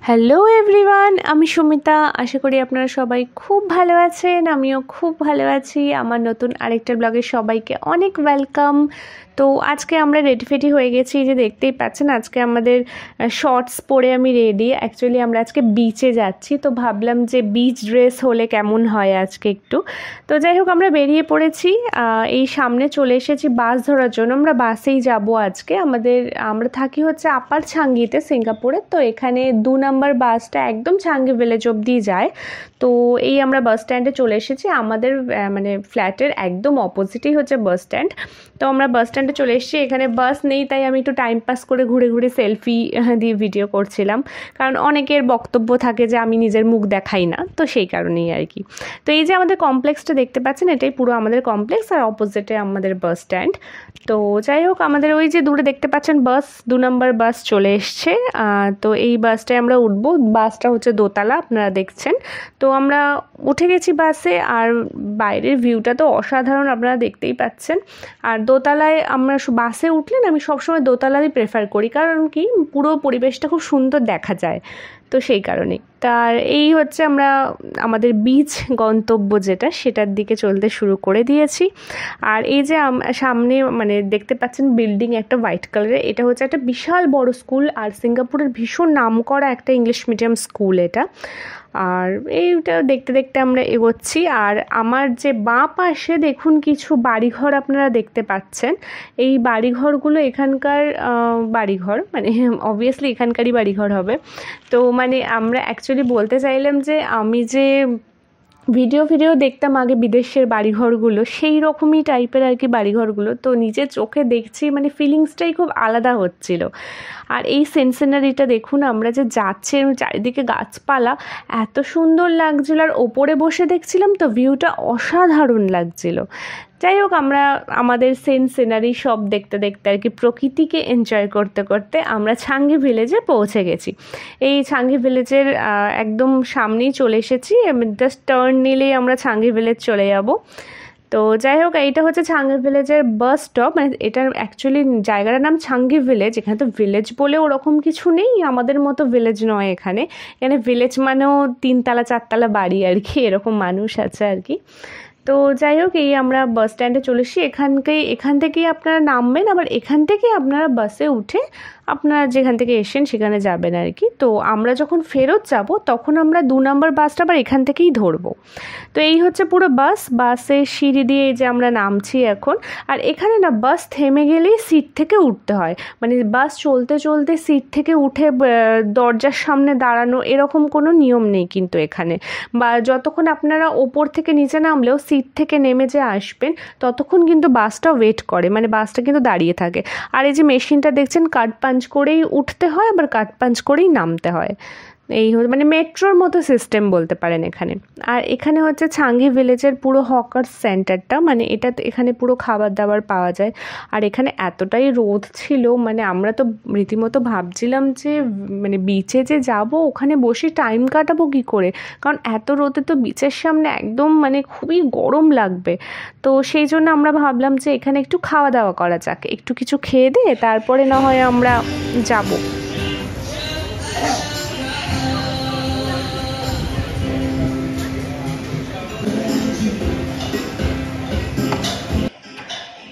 Hello everyone, আমি সুমিতা। আশা করি আপনারা সবাই খুব ভালো আছেন। আমিও খুব ভালো আছি। আমার নতুন আরেকটা ব্লগে সবাইকে অনেক ওয়েলকাম। তো আজকে আমরা রেডি হয়ে গেছি, যে দেখতেই পাচ্ছেন আজকে আমাদের শর্টস পরে আমি রেডি। অ্যাকচুয়ালি আমরা আজকে বিচে যাচ্ছি, তো ভাবলাম যে বিচ ড্রেস হলে কেমন হয় আজকে একটু। তো যাই হোক, আমরা বেরিয়ে পড়েছি। এই সামনে চলে এসেছি বাস ধরার জন্য। আমরা বাসেই যাব আজকে। আমরা থাকি হচ্ছে আপার ছাঙ্গিতে, সিঙ্গাপুরে। তো এখানে 2 নম্বর বাসটা একদম ছাঙ্গি ভিলেজ অবধি যায়। তো এই আমরা বাস স্ট্যান্ডে চলে এসেছি। আমাদের মানে ফ্ল্যাটের একদম অপোজিটেই হচ্ছে বাস স্ট্যান্ড। তো আমরা বাস স্ট্যান্ডে চলে এসেছি। এখানে বাস নেই, তাই আমি একটু টাইম পাস করে ঘুরে ঘুরে সেলফি দিয়ে ভিডিও করছিলাম। কারণ অনেকের বক্তব্য থাকে যে আমি নিজের মুখ দেখাই না, তো সেই কারণেই আর কি। তো এই যে আমাদের কমপ্লেক্সটা দেখতে পাচ্ছেন, এটাই পুরো আমাদের কমপ্লেক্স, আর অপোজিটে আমাদের বাস স্ট্যান্ড। তো যাই হোক, আমাদের ওই যে দূরে দেখতে পাচ্ছেন বাস, 2 নম্বর বাস চলে এসছে। তো এই বাসটায় আমরা উঠবো। বাসটা হচ্ছে দোতলা, আপনারা দেখছেন। তো আমরা উঠে গেছি বাসে, আর বাইরের ভিউটা তো অসাধারণ, আপনারা দেখতেই পাচ্ছেন। আর দোতলায় আমরা বাসে উঠলেন, আমি সবসময় দোতলাই প্রেফার করি, কারণ কি পুরো পরিবেশটা খুব সুন্দর দেখা যায়। তো সেই কারণেই। তার এই হচ্ছে আমরা আমাদের বিচ গন্তব্য যেটা, সেটার দিকে চলতে শুরু করে দিয়েছি। আর এই যে সামনে মানে দেখতে পাচ্ছেন বিল্ডিং একটা হোয়াইট কালারের, এটা হচ্ছে একটা বিশাল বড় স্কুল, আর সিঙ্গাপুরের ভীষণ নামকরা একটা ইংলিশ মিডিয়াম স্কুল এটা। আর এইটা দেখতে দেখতে আমরা এগোচ্ছি। আর আমার যে বাঁ পাশে দেখুন কিছু বাড়িঘর আপনারা দেখতে পাচ্ছেন। এই বাড়িঘরগুলো এখানকার বাড়িঘর, মানে অবভিয়াসলি এখানকারই বাড়িঘর হবে। তো মানে আমরা অ্যাকচুয়ালি বলতে চাইলাম যে আমি যে ভিডিও দেখতাম আগে বিদেশের বাড়িঘরগুলো, সেই রকমই টাইপের আর কি বাড়িঘরগুলো। তো নিজের চোখে দেখছি, মানে ফিলিংসটাই খুব আলাদা হচ্ছিল। আর এই সিনারিটা দেখুন, আমরা যে যাচ্ছি চারিদিকে গাছপালা, এত সুন্দর লাগছিল। আর ওপরে বসে দেখছিলাম তো ভিউটা অসাধারণ লাগছিল। যাই হোক, আমরা আমাদের সিনারি সব দেখতে দেখতে আর কি প্রকৃতিকে এনজয় করতে করতে আমরা ছাঙ্গি ভিলেজে পৌঁছে গেছি। এই ছাঙ্গি ভিলেজের একদম সামনেই চলে এসেছি। জাস্ট টার্ন নিলেই আমরা ছাঙ্গি ভিলেজ চলে যাব। তো যাই হোক, এইটা হচ্ছে ছাঙ্গি ভিলেজের বাস স্টপ। মানে এটার অ্যাকচুয়ালি জায়গাটার নাম ছাঙ্গি ভিলেজ। এখানে তো ভিলেজ বলে ওরকম কিছু নেই, আমাদের মতো ভিলেজ নয় এখানে। এখানে ভিলেজ মানেও 3 তলা 4 তলা বাড়ি আর কি, এরকম মানুষ আছে আর কি। তো যাই হোক, এই আমরা বাস স্ট্যান্ডে চলে এসেছি। এখান থেকেই আপনারা নামবেন, আবার এখান থেকে আপনারা বাসে উঠে আপনারা যেখান থেকে এসেছেন সেখানে যাবেন আর কি। তো আমরা যখন ফেরত যাব তখন আমরা 2 নম্বর বাসটা আবার এখান থেকেই ধরবো। তো এই হচ্ছে পুরো বাসে সিঁড়ি দিয়ে যে আমরা নামছি এখন। আর এখানে না বাস থেমে গেলেই সিট থেকে উঠতে হয়, মানে বাস চলতে চলতে সিট থেকে উঠে দরজার সামনে দাঁড়ানো এরকম কোনো নিয়ম নেই কিন্তু এখানে। বা যতক্ষণ আপনারা ওপর থেকে নিচে নামলেও সিট থেকে নেমে যে আসবেন ততক্ষণ কিন্তু বাসটা ওয়েট করে, মানে বাসটা কিন্তু দাঁড়িয়ে থাকে। আর এই যে মেশিনটা দেখছেন, কাট পাঞ্চ করেই উঠতে হয়, আবার কাট পাঞ্চ করেই নামতে হয়। এই মানে মেট্রোর মতো সিস্টেম বলতে পারেন এখানে। আর এখানে হচ্ছে ছাঙ্গি ভিলেজের পুরো হকার সেন্টারটা, মানে এখানে পুরো খাবার দাবার পাওয়া যায়। আর এখানে এতটাই রোদ ছিল, মানে আমরা তো রীতিমতো ভাবছিলাম যে মানে বিচে যে যাব ওখানে বসে টাইম কাটাবো কী করে, কারণ এত রোদে তো বিচের সামনে একদম মানে খুবই গরম লাগবে। তো সেই জন্য আমরা ভাবলাম যে এখানে একটু খাওয়া দাওয়া করা যাক, একটু কিছু খেয়ে দিয়ে তারপরে না হয় আমরা যাব।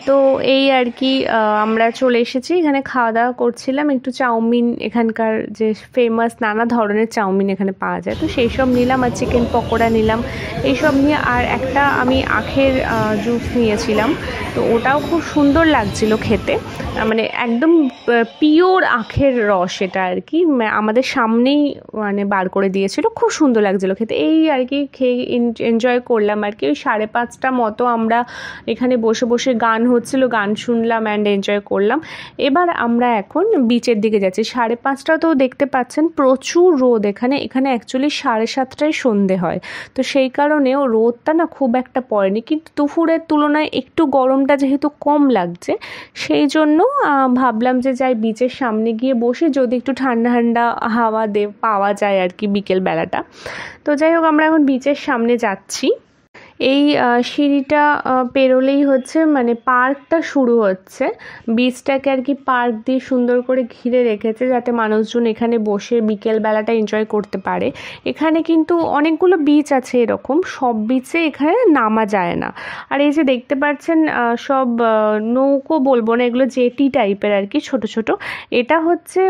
তো এই আর কি আমরা চলে এসেছি, এখানে খাওয়া দাওয়া করছিলাম। একটু চাউমিন, এখানকার যে ফেমাস নানা ধরনের চাউমিন এখানে পাওয়া যায়, তো সেই সব নিলাম। আর চিকেন পকোড়া নিলাম, এইসব নিয়ে। আর একটা আমি আখের জুস নিয়েছিলাম, তো ওটাও খুব সুন্দর লাগছিল খেতে। মানে একদম পিওর আখের রস এটা আর কি, আমাদের সামনেই মানে বার করে দিয়েছিল, খুব সুন্দর লাগছিল খেতে। এই আর কি খেয়ে এনজয় করলাম আর কি। ওই 5:30 মতো আমরা এখানে বসে বসে গান হচ্ছিল, গান শুনলাম অ্যান্ড এনজয় করলাম। এবার আমরা এখন বিচের দিকে যাচ্ছি। 5:30 তো দেখতে পাচ্ছেন প্রচুর রোদ এখানে অ্যাকচুয়ালি 7:30টায় সন্ধে হয়, তো সেই কারণেও রোদটা না খুব একটা পড়েনি, কিন্তু দুপুরের তুলনায় একটু গরমটা যেহেতু কম লাগছে, সেই জন্য ভাবলাম যে যাই বিচের সামনে গিয়ে বসে, যদি একটু ঠান্ডা ঠান্ডা হাওয়া পাওয়া যায় আর কি বিকেল বেলাটা। তো যাই হোক, আমরা এখন বিচের সামনে যাচ্ছি। এই সিঁড়িটা পেরোলেই হচ্ছে মানে পার্কটা শুরু হচ্ছে। বিচটাকে আর কি পার্ক দিয়ে সুন্দর করে ঘিরে রেখেছে যাতে মানুষজন এখানে বসে বিকেল বেলাটা এনজয় করতে পারে। এখানে কিন্তু অনেকগুলো বিচ আছে, এরকম সব বিচে এখানে নামা যায় না। আর এই যে দেখতে পাচ্ছেন সব নৌকো বলবো না, এগুলো জেটি টাইপের আর কি, ছোট ছোট। এটা হচ্ছে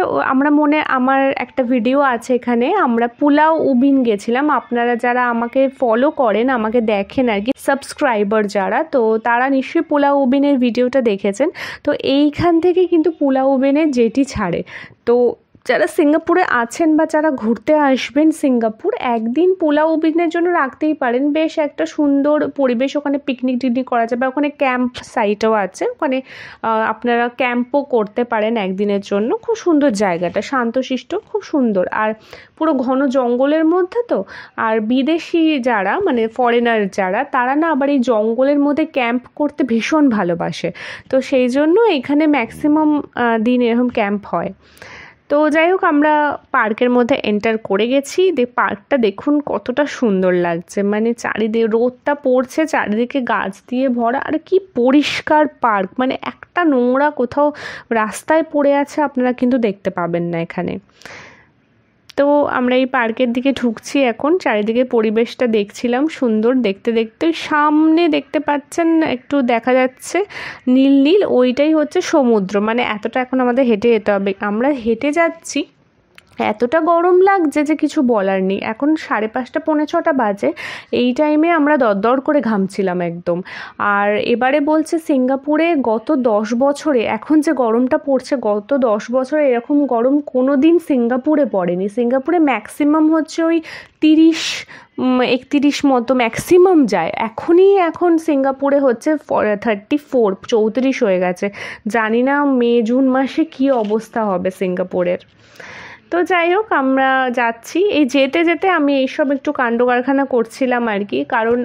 আমার একটা ভিডিও আছে এখানে, আমরা পুলাও উবিন গেছিলাম। আপনারা যারা আমাকে ফলো করেন, আমাকে দেখেন আর কি, সাবস্ক্রাইবার যারা, তো তারা নিশ্চয়ই পুলাও উবিনের ভিডিওটা দেখেছেন। তো এইখান থেকে কিন্তু পুলাও উবিনের জেটি ছাড়ে। তো যারা সিঙ্গাপুরে আছেন বা যারা ঘুরতে আসবেন সিঙ্গাপুর, একদিন পুলাও উবিনের জন্য রাখতেই পারেন। বেশ একটা সুন্দর পরিবেশ, ওখানে পিকনিক টিকনিক করা যাবে, ওখানে ক্যাম্প সাইটও আছে, ওখানে আপনারা ক্যাম্পও করতে পারেন একদিনের জন্য। খুব সুন্দর জায়গাটা, শান্তশিষ্ট, খুব সুন্দর। আর পুরো ঘন জঙ্গলের মধ্যে তো, আর বিদেশি যারা মানে ফরেনার যারা, তারা না আবার এই জঙ্গলের মধ্যে ক্যাম্প করতে ভীষণ ভালোবাসে। তো সেই জন্য এখানে ম্যাক্সিমাম দিন এরকম ক্যাম্প হয়। তো যাই হোক, আমরা পার্কের মধ্যে এন্টার করে গেছি। পার্কটা দেখুন কতটা সুন্দর লাগছে, মানে চারিদিকে রোদটা পড়ছে, চারিদিকে গাছ দিয়ে ভরা, আর কি পরিষ্কার পার্ক, মানে একটা নোংরা কোথাও রাস্তায় পড়ে আছে আপনারা কিন্তু দেখতে পাবেন না এখানে। তো আমরা এই পার্কের দিকে ঢুকছি এখন, চারিদিকে পরিবেশটা দেখছিলাম সুন্দর। দেখতে দেখতে সামনে দেখতে পাচ্ছেন একটু দেখা যাচ্ছে নীল নীল, ওইটাই হচ্ছে সমুদ্র। মানে এতটা এখন আমাদের হেঁটে যেতে হবে, আমরা হেঁটে যাচ্ছি। এতটা গরম লাগছে যে কিছু বলার নেই। এখন 5:30 পৌনে 6টা বাজে, এই টাইমে আমরা দরদর করে ঘামছিলাম একদম। আর এবারে বলছে সিঙ্গাপুরে গত 10 বছরে, এখন যে গরমটা পড়ছে, গত 10 বছরে এরকম গরম কোনো দিন সিঙ্গাপুরে পড়েনি। সিঙ্গাপুরে ম্যাক্সিমাম হচ্ছে ওই 30-31 মতো ম্যাক্সিমাম যায়। এখন সিঙ্গাপুরে হচ্ছে 34-34 হয়ে গেছে। জানি না মে জুন মাসে কী অবস্থা হবে সিঙ্গাপুরের। তো যাই হোক, আমরা যাচ্ছি। এই যেতে যেতে আমি এইসব একটু কাণ্ড কারখানা করছিলাম আর কি, কারণ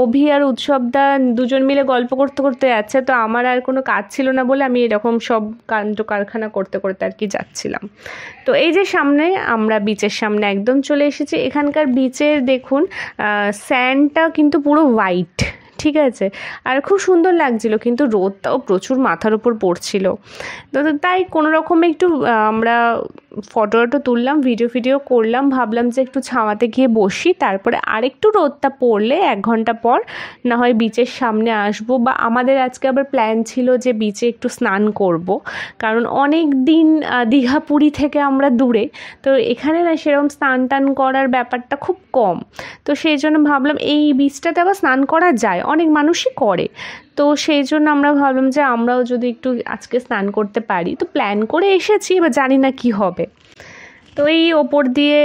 অভি আর উৎসবদা দুজন মিলে গল্প করতে করতে যাচ্ছে, তো আমার আর কোনো কাজ ছিল না বলে আমি এরকম সব কাণ্ড কারখানা করতে করতে আর কি যাচ্ছিলাম। তো এই যে সামনে আমরা বিচের সামনে একদম চলে এসেছি। এখানকার বিচের দেখুন স্যান্ডটা কিন্তু পুরো হোয়াইট, ঠিক আছে, আর খুব সুন্দর লাগছিল, কিন্তু রোদটাও প্রচুর মাথার উপর পড়ছিল। তো তাই কোনো রকমে একটু আমরা ফটো তুললাম, ভিডিও করলাম। ভাবলাম যে একটু ছাওয়াতে গিয়ে বসি, তারপরে আরেকটু রোদটা পড়লে 1 ঘন্টা পর না হয় বিচের সামনে আসবো। বা আমাদের আজকে আবার প্ল্যান ছিল যে বিচে একটু স্নান করব, কারণ অনেক দিন দীঘা পুরী থেকে আমরা দূরে, তো এখানে না সেরকম স্নান টান করার ব্যাপারটা খুব কম। তো সেই জন্য ভাবলাম এই বিচটাতে আবার স্নান করা যায়, অনেক মানুষই করে। তো সেই জন্য আমরা ভাবলাম যে আমরাও যদি একটু আজকে স্নান করতে পারি, তো প্ল্যান করে এসেছি, এবার জানি না কি হবে। তো এই ওপর দিয়ে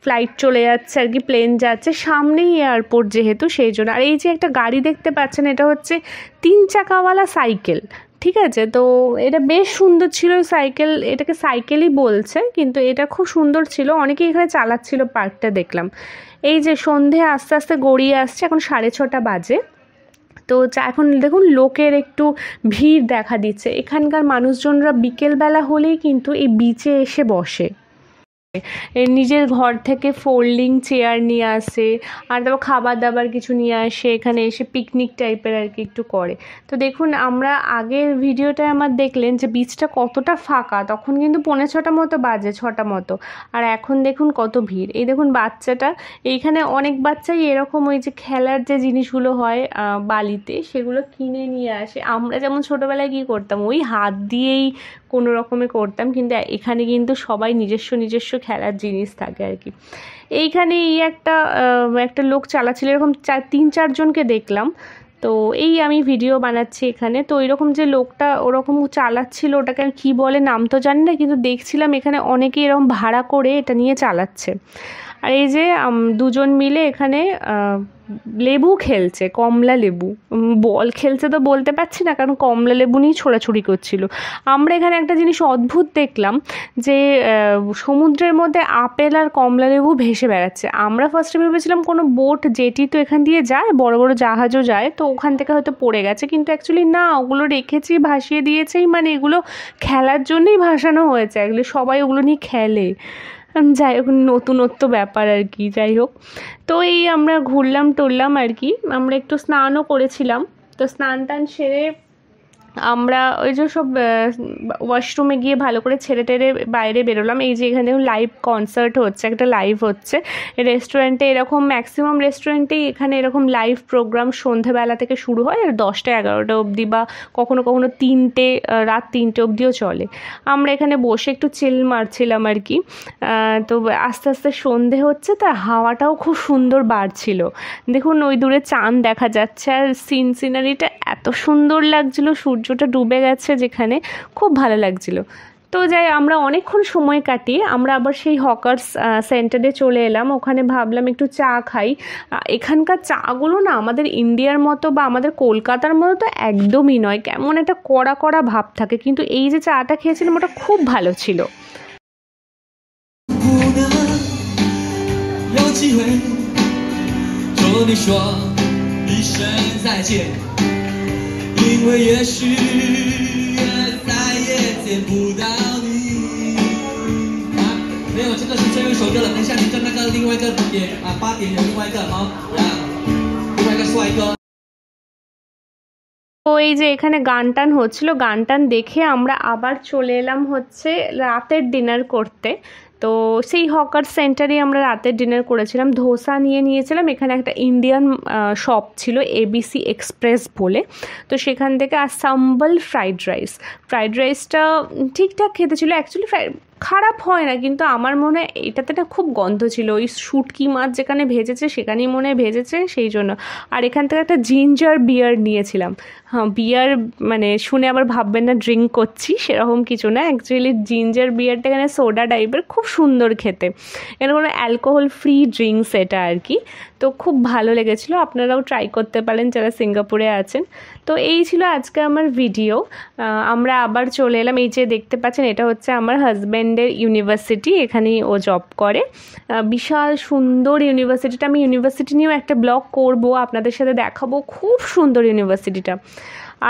ফ্লাইট চলে যাচ্ছে আর কি, প্লেন যাচ্ছে, সামনেই এয়ারপোর্ট যেহেতু সেই জন্য। আর এই যে একটা গাড়ি দেখতে পাচ্ছেন, এটা হচ্ছে 3 চাকাওয়ালা সাইকেল, ঠিক আছে। তো এটা বেশ সুন্দর ছিল সাইকেল, এটাকে সাইকেলই বলছে, কিন্তু এটা খুব সুন্দর ছিল। অনেকেই এখানে চালাচ্ছিল, পার্কটা দেখলাম। এই যে সন্ধে আস্তে আস্তে গড়িয়ে আসছে, এখন 6:30 বাজে। তো এখন দেখুন লোকের একটু ভিড় দেখা দিচ্ছে। এখানকার মানুষজনরা বিকেলবেলা হলেই কিন্তু এই বিচে এসে বসে, নিজের ঘর থেকে ফোল্ডিং চেয়ার নিয়ে আসে, আর তারপর খাবার দাবার কিছু নিয়ে আসে, এখানে এসে পিকনিক টাইপের আর কি একটু করে। তো দেখুন, আমরা আগের ভিডিওটায় আমার দেখলেন যে বিচটা কতটা ফাঁকা, তখন কিন্তু 5:45 মতো বাজে, 6টা মতো। আর এখন দেখুন কত ভিড়। এই দেখুন বাচ্চাটা, এইখানে অনেক বাচ্চাই এরকম ওই যে খেলার যে জিনিসগুলো হয় বালিতে, সেগুলো কিনে নিয়ে আসে। আমরা যেমন ছোটোবেলায় কী করতাম, ওই হাত দিয়েই কোনো রকমে করতাম, কিন্তু এখানে কিন্তু সবাই নিজস্ব খেলার জিনিস থাকে আর কি। এইখানে এই একটা লোক চালাচ্ছিল, এরকম 3-4 জনকে দেখলাম। তো এই আমি ভিডিও বানাচ্ছি এখানে, তো এরকম যে লোকটা ওরকম চালাচ্ছিল, ওটাকে আর কী বলে নাম তো জানি না, কিন্তু দেখছিলাম এখানে অনেকেই এরকম ভাড়া করে এটা নিয়ে চালাচ্ছে। আর এই যে 2 জন মিলে এখানে লেবু খেলছে, কমলা লেবু, বল খেলছে তো বলতে পারছি না, কারণ কমলা লেবু নিয়েই ছোড়াছুড়ি করছিল। আমরা এখানে একটা জিনিস অদ্ভুত দেখলাম, যে সমুদ্রের মধ্যে আপেল আর কমলা লেবু ভেসে বেড়াচ্ছে। আমরা ফার্স্টে ভেবেছিলাম কোনো বোট জেটি তো এখান দিয়ে যায়, বড় বড় জাহাজও যায়, তো ওখান থেকে হয়তো পড়ে গেছে, কিন্তু অ্যাকচুয়ালি না, ওগুলো রেখেছি, ভাসিয়ে দিয়েছেই, মানে এগুলো খেলার জন্যই ভাসানো হয়েছে, এগুলো সবাই ওগুলো নিয়ে খেলে। যাই হোক নতুনত্ব ব্যাপার আর কি। যাই হোক, তো এই আমরা ঘুরলাম টুরলাম আর কি। আমরা একটু স্নানও করেছিলাম, তো স্নান টান সেরে আমরা ওই যে সব ওয়াশরুমে গিয়ে ভালো করে ছেড়ে টেরে বাইরে বেরোলাম। এই যে এখানে লাইভ কনসার্ট হচ্ছে, একটা লাইভ হচ্ছে রেস্টুরেন্টে। এরকম ম্যাক্সিমাম রেস্টুরেন্টেই এখানে এরকম লাইভ প্রোগ্রাম সন্ধেবেলা থেকে শুরু হয় আর 10টা 11টা অবধি, বা কখনো কখনো রাত 3টে অবধিও চলে। আমরা এখানে বসে একটু চিল মারছিলাম আর কি। তো আস্তে আস্তে সন্ধে হচ্ছে, তার হাওয়াটাও খুব সুন্দর বাড়ছিল। দেখুন ওই দূরে চাঁদ দেখা যাচ্ছে, আর সিনারিটা এত সুন্দর লাগছিল, সূর্যটা ডুবে গেছে যেখানে, খুব ভালো লাগছিল। তো যাই, আমরা অনেকক্ষণ সময় কাটিয়ে আমরা আবার সেই হকার্স সেন্টারে চলে এলাম। ওখানে ভাবলাম একটু চা খাই। এখানকার চাগুলো না আমাদের ইন্ডিয়ার মতো বা আমাদের কলকাতার মতো তো একদমই নয়, কেমন একটা কড়া কড়া ভাব থাকে, কিন্তু এই যে চাটা খেয়েছিলাম ওটা খুব ভালো ছিল।因为也许再也见不到你。没有，这个是最后一首歌了。等一下你跟那个另外一个点8点有另外一个好另外一个帅哥。তো এই যে এখানে গান টান হচ্ছিল, গান টান দেখে আমরা আবার চলে এলাম হচ্ছে রাতের ডিনার করতে। তো সেই হকার সেন্টারে আমরা রাতের ডিনার করেছিলাম। ধোসা নিয়েছিলাম। এখানে একটা ইন্ডিয়ান শপ ছিল ABC এক্সপ্রেস বলে, তো সেখান থেকে। আর সাম্বল ফ্রাইড রাইসটা ঠিকঠাক খেতে ছিল অ্যাকচুয়ালি, খারাপ হয় না, কিন্তু আমার মনে হয় এটাতে না খুব গন্ধ ছিল। ওই শুটকি মাছ যেখানে ভেজেছে সেখানেই মনে হয় ভেজেছে, সেই জন্য। আর এখান থেকে একটা জিঞ্জার বিয়ার নিয়েছিলাম। হ্যাঁ, বিয়ার মানে শুনে আবার ভাববেন না ড্রিঙ্ক করছি, সেরকম কিছু না। অ্যাকচুয়ালি জিঞ্জার বিয়ারটা এখানে সোডা টাইপের, খুব সুন্দর খেতে। এখানে কোনো অ্যালকোহল ফ্রি ড্রিঙ্কস এটা আর কি। তো খুব ভালো লেগেছিলো, আপনারাও ট্রাই করতে পারেন যারা সিঙ্গাপুরে আছেন। তো এই ছিল আজকে আমার ভিডিও। আমরা আবার চলে এলাম। এই যে দেখতে পাচ্ছেন এটা হচ্ছে আমার হাজব্যান্ডের ইউনিভার্সিটি, এখানেই ও জব করে। বিশাল সুন্দর ইউনিভার্সিটিটা। আমি ইউনিভার্সিটি নিয়েও একটা ব্লগ করব, আপনাদের সাথে দেখাবো, খুব সুন্দর ইউনিভার্সিটিটা।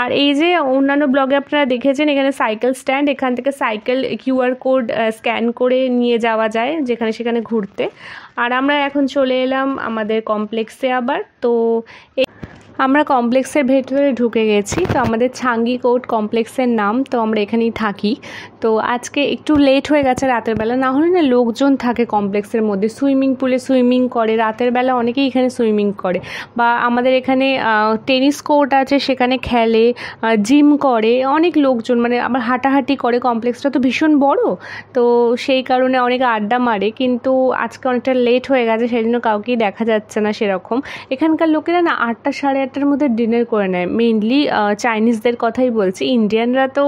আর এই যে অন্যান্য ব্লগে আপনারা দেখেছেন এখানে সাইকেল স্ট্যান্ড, এখান থেকে সাইকেল QR কোড স্ক্যান করে নিয়ে যাওয়া যায় যেখানে সেখানে ঘুরতে। আর আমরা এখন চলে এলাম আমাদের কমপ্লেক্সে আবার। তো আমরা কমপ্লেক্সের ভেতরে ঢুকে গেছি। তো আমাদের ছাঙ্গি কোর্ট কমপ্লেক্সের নাম। তো আমরা এখানেই থাকি। তো আজকে একটু লেট হয়ে গেছে রাতের বেলা, না হলে না লোকজন থাকে কমপ্লেক্সের মধ্যে, সুইমিং পুলে সুইমিং করে রাতের বেলা, অনেকেই এখানে সুইমিং করে। বা আমাদের এখানে টেনিস কোর্ট আছে, সেখানে খেলে, জিম করে অনেক লোকজন, মানে আবার হাঁটাহাঁটি করে। কমপ্লেক্সটা তো ভীষণ বড়, তো সেই কারণে অনেক আড্ডা মারে। কিন্তু আজকে অনেকটা লেট হয়ে গেছে, সেই জন্য কাউকেই দেখা যাচ্ছে না সেরকম। এখানকার লোকেরা না 8টা 8:30 মধ্যে ডিনার করে নেয়। মেইনলি চাইনিজদের কথাই বলছি, ইন্ডিয়ানরা তো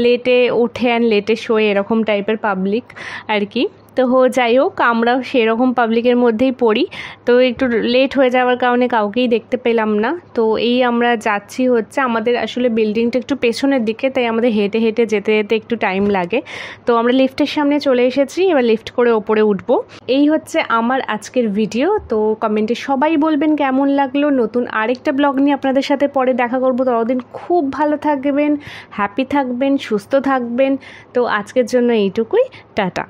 লেটে ওঠে অ্যান্ড লেটে শোয়, এরকম টাইপের পাবলিক আর কি। তো যাই হোক, আমরাও সেরকম পাবলিকের মধ্যেই পড়ি। তো একটু লেট হয়ে যাওয়ার কারণে কাউকেই দেখতে পেলাম না। তো এই আমরা যাচ্ছি হচ্ছে, আমাদের আসলে বিল্ডিংটা একটু পেছনের দিকে, তাই আমাদের হেঁটে হেঁটে যেতে যেতে একটু টাইম লাগে। তো আমরা লিফটের সামনে চলে এসেছি, এবার লিফট করে ওপরে উঠবো। এই হচ্ছে আমার আজকের ভিডিও। তো কমেন্টে সবাই বলবেন কেমন লাগলো। নতুন আরেকটা ব্লগ নিয়ে আপনাদের সাথে পরে দেখা করবো। ততদিন খুব ভালো থাকবেন, হ্যাপি থাকবেন, সুস্থ থাকবেন। তো আজকের জন্য এইটুকুই, টাটা।